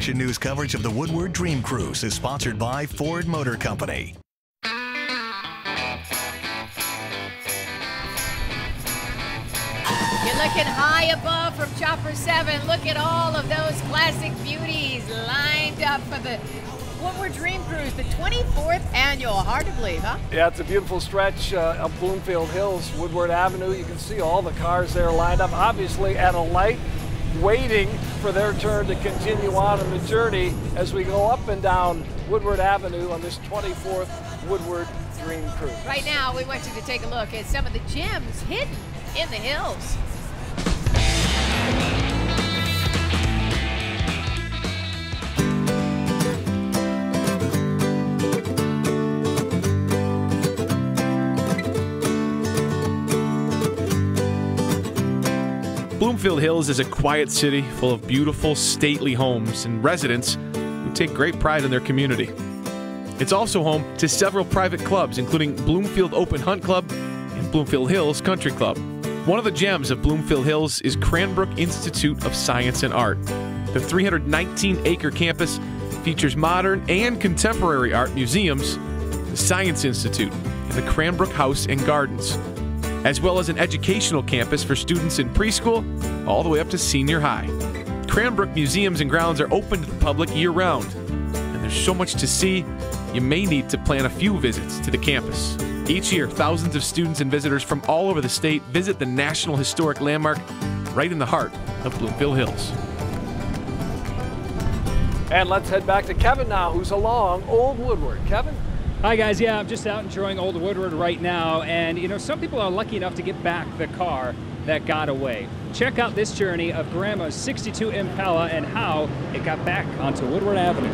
Action News coverage of the Woodward Dream Cruise is sponsored by Ford Motor Company. You're looking high above from Chopper 7. Look at all of those classic beauties lined up for the Woodward Dream Cruise, the 24th annual. Hard to believe, huh? Yeah, it's a beautiful stretch of Bloomfield Hills, Woodward Avenue. You can see all the cars there lined up, obviously at a light, waiting for their turn to continue on in the journey as we go up and down Woodward Avenue on this 24th Woodward Dream Cruise. Right now, we want you to take a look at some of the gems hidden in the hills. Bloomfield Hills is a quiet city full of beautiful, stately homes and residents who take great pride in their community. It's also home to several private clubs, including Bloomfield Open Hunt Club and Bloomfield Hills Country Club. One of the gems of Bloomfield Hills is Cranbrook Institute of Science and Art. The 319-acre campus features modern and contemporary art museums, the Science Institute, and the Cranbrook House and Gardens, as well as an educational campus for students in preschool all the way up to senior high. Cranbrook Museums and Grounds are open to the public year-round, and there's so much to see, you may need to plan a few visits to the campus. Each year, thousands of students and visitors from all over the state visit the National Historic Landmark right in the heart of Bloomfield Hills. And let's head back to Kevin now, who's along Old Woodward. Kevin? Hi guys, yeah, I'm just out enjoying Old Woodward right now, and you know, some people are lucky enough to get back the car that got away. Check out this journey of Grandma's 62 Impala and how it got back onto Woodward Avenue.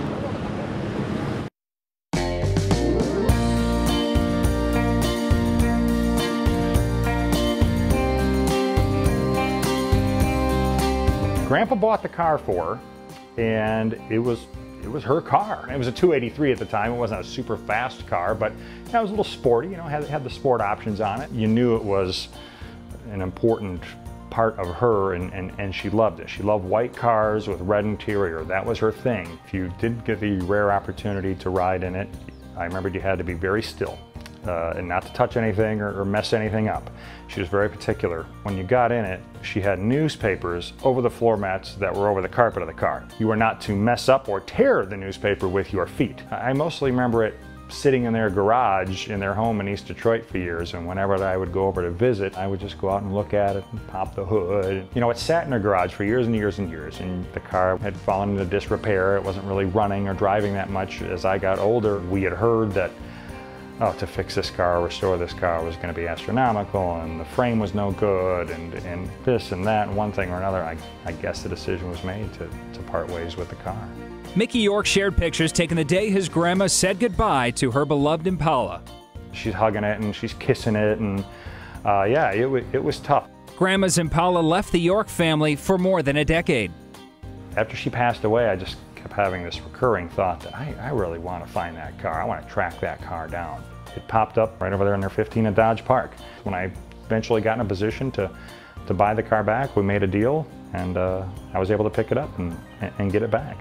Grandpa bought the car for her, and it was her car. It was a 283 at the time. It wasn't a super fast car, but it was a little sporty, you know, had the sport options on it. You knew it was an important part of her, and she loved it. She loved white cars with red interior. That was her thing. If you did get the rare opportunity to ride in it, I remembered you had to be very still and not to touch anything or mess anything up. She was very particular. When you got in it, she had newspapers over the floor mats that were over the carpet of the car. You were not to mess up or tear the newspaper with your feet. I mostly remember it sitting in their garage in their home in East Detroit for years, and whenever I would go over to visit, I would just go out and look at it and pop the hood. You know, it sat in their garage for years and years and years, and the car had fallen into disrepair. It wasn't really running or driving that much. As I got older, we had heard that to fix this car, restore this car was going to be astronomical, and the frame was no good, and this and that, and one thing or another. I guess the decision was made to part ways with the car. Mickey York shared pictures taken the day his grandma said goodbye to her beloved Impala. She's hugging it and she's kissing it, and yeah, it was tough. Grandma's Impala left the York family for more than a decade. After she passed away, I just kept having this recurring thought that I really want to find that car. I want to track that car down. It popped up right over there in their 15 at Dodge Park. When I eventually got in a position to buy the car back, we made a deal, and I was able to pick it up and get it back.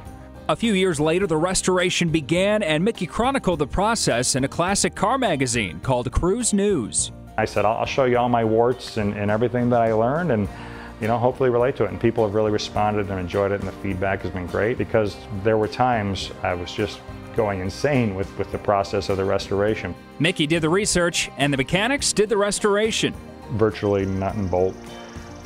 A few years later, the restoration began, and Mickey chronicled the process in a classic car magazine called Cruise News. I said, I'll show you all my warts and everything that I learned, and you know, hopefully relate to it. And people have really responded and enjoyed it, and the feedback has been great, because there were times I was just going insane with the process of the restoration. Mickey did the research, and the mechanics did the restoration. Virtually nut and bolt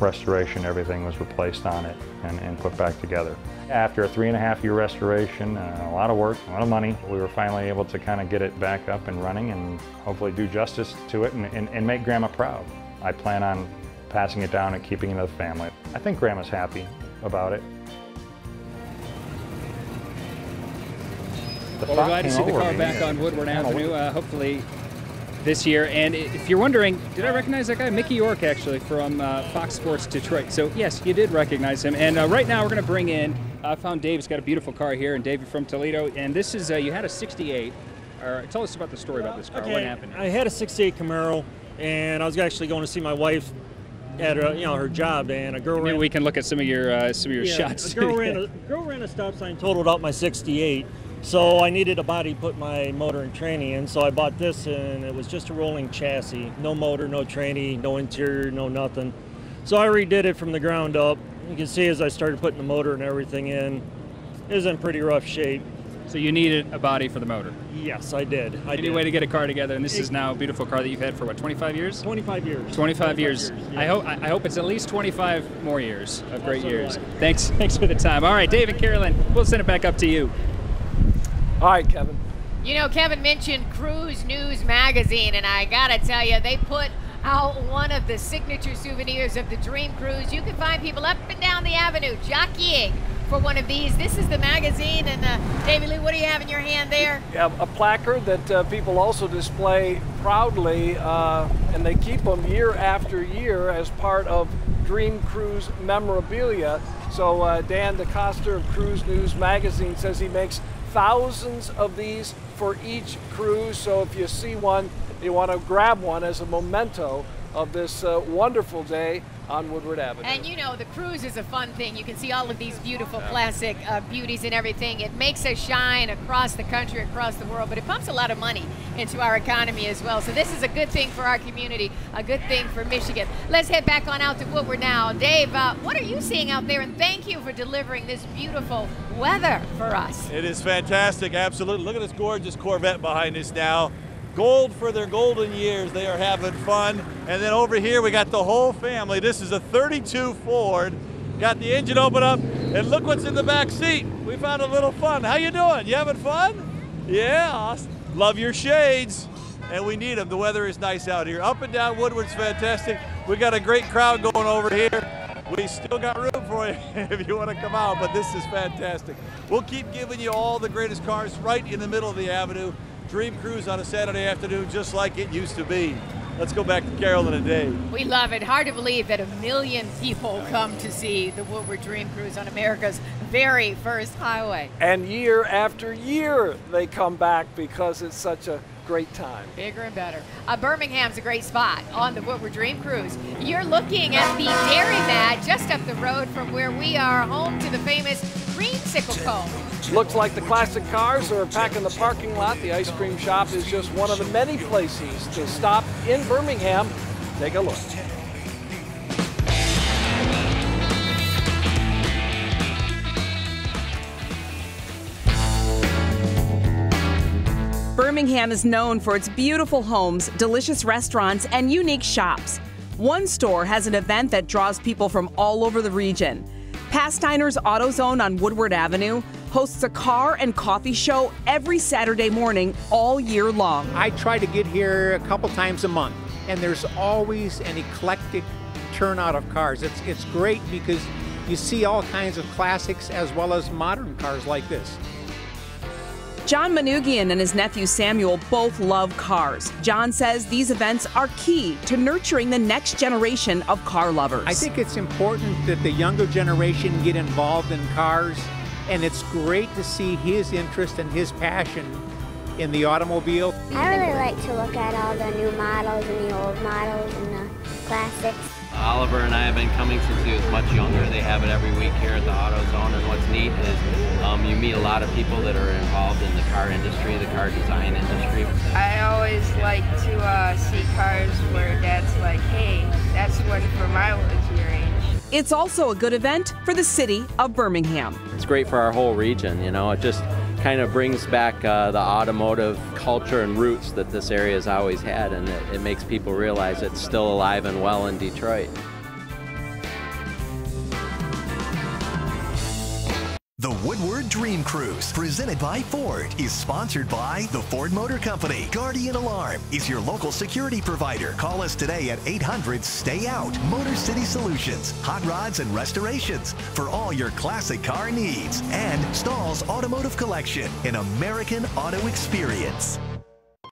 restoration, everything was replaced on it and put back together. After a 3.5-year restoration, a lot of work, a lot of money, we were finally able to kind of get it back up and running and hopefully do justice to it and make Grandma proud. I plan on passing it down and keeping it to the family. I think Grandma's happy about it. Well, we're glad to see the car back on Woodward Avenue, hopefully this year. And if you're wondering, did I recognize that guy? Mickey York, actually, from Fox Sports Detroit. So yes, you did recognize him. And right now we're going to bring in, I found Dave's got a beautiful car here, and Dave, you're from Toledo. And this is, you had a 68. Tell us about the story about this car. Okay, what happened? I had a 68 Camaro, and I was actually going to see my wife at her job, and a girl Maybe ran. we can look at some of your shots. A girl ran a stop sign, totaled out my '68. So I needed a body to put my motor and tranny in, so I bought this, and it was just a rolling chassis. No motor, no tranny, no interior, no nothing. So I redid it from the ground up. You can see as I started putting the motor and everything in, it was in pretty rough shape. So you needed a body for the motor? Yes, I did. Any way to get a car together, and this is now a beautiful car that you've had for what, 25 years? 25 years. 25 years. Yeah. I hope it's at least 25 more years of great years. Thanks for the time. All right, Dave and Carolyn, we'll send it back up to you. All right, Kevin. You know, Kevin mentioned Cruise News Magazine, and I gotta tell you, they put out one of the signature souvenirs of the Dream Cruise. You can find people up and down the avenue jockeying for one of these. This is the magazine, and Davey Lee, what do you have in your hand there? Yeah, a placard that people also display proudly, and they keep them year after year as part of Dream Cruise memorabilia. So Dan DeCoster of Cruise News Magazine says he makes thousands of these for each cruise. So if you see one, you want to grab one as a memento of this wonderful day on Woodward Avenue. And you know, the cruise is a fun thing. You can see all of these beautiful classic beauties and everything. It makes us shine across the country, across the world, but it pumps a lot of money into our economy as well. So this is a good thing for our community, a good thing for Michigan. Let's head back on out to Woodward now. Dave, what are you seeing out there? And thank you for delivering this beautiful weather for us. It is fantastic, absolutely. Look at this gorgeous Corvette behind us now. Gold for their golden years. They are having fun. And then over here we got the whole family. This is a 32 Ford. Got the engine open up, and look what's in the back seat. We found a little fun. How you doing? You having fun? Yeah, awesome. Love your shades. And we need them. The weather is nice out here. Up and down Woodward's fantastic. We got a great crowd going over here. We still got room for you if you want to come out, but this is fantastic. We'll keep giving you all the greatest cars right in the middle of the avenue. Dream Cruise on a Saturday afternoon, just like it used to be. Let's go back to Carolyn and Dave. We love it. Hard to believe that 1 million people come to see the Woodward Dream Cruise on America's very first highway. And year after year, they come back because it's such a great time. Bigger and better. Birmingham's a great spot on the Woodward Dream Cruise. You're looking at the Dairy Mat just up the road from where we are, home to the famous Creamsicle Cone. Looks like the classic cars are packing the parking lot. The ice cream shop is just one of the many places to stop in Birmingham. Take a look. Birmingham is known for its beautiful homes, delicious restaurants, and unique shops. One store has an event that draws people from all over the region. Pastiner's AutoZone on Woodward Avenue hosts a car and coffee show every Saturday morning all year long. I try to get here a couple times a month, and there's always an eclectic turnout of cars. It's great because you see all kinds of classics as well as modern cars like this. John Manugian and his nephew Samuel both love cars. John says these events are key to nurturing the next generation of car lovers. I think it's important that the younger generation get involved in cars, and it's great to see his interest and his passion in the automobile. I really like to look at all the new models and the old models and the classics. Oliver and I have been coming since he was much younger. They have it every week here at the AutoZone, and what's neat is you meet a lot of people that are involved in the car industry, the car design industry. I always like to see cars where Dad's like, hey, that's one for my your age. It's also a good event for the city of Birmingham. It's great for our whole region, you know. It just kind of brings back the automotive culture and roots that this area has always had, and it makes people realize it's still alive and well in Detroit. The Woodward Dream Cruise, presented by Ford, is sponsored by the Ford Motor Company. Guardian Alarm is your local security provider. Call us today at 800-STAY-OUT. Motor City Solutions, hot rods and restorations for all your classic car needs. And Stahl's Automotive Collection, an American auto experience.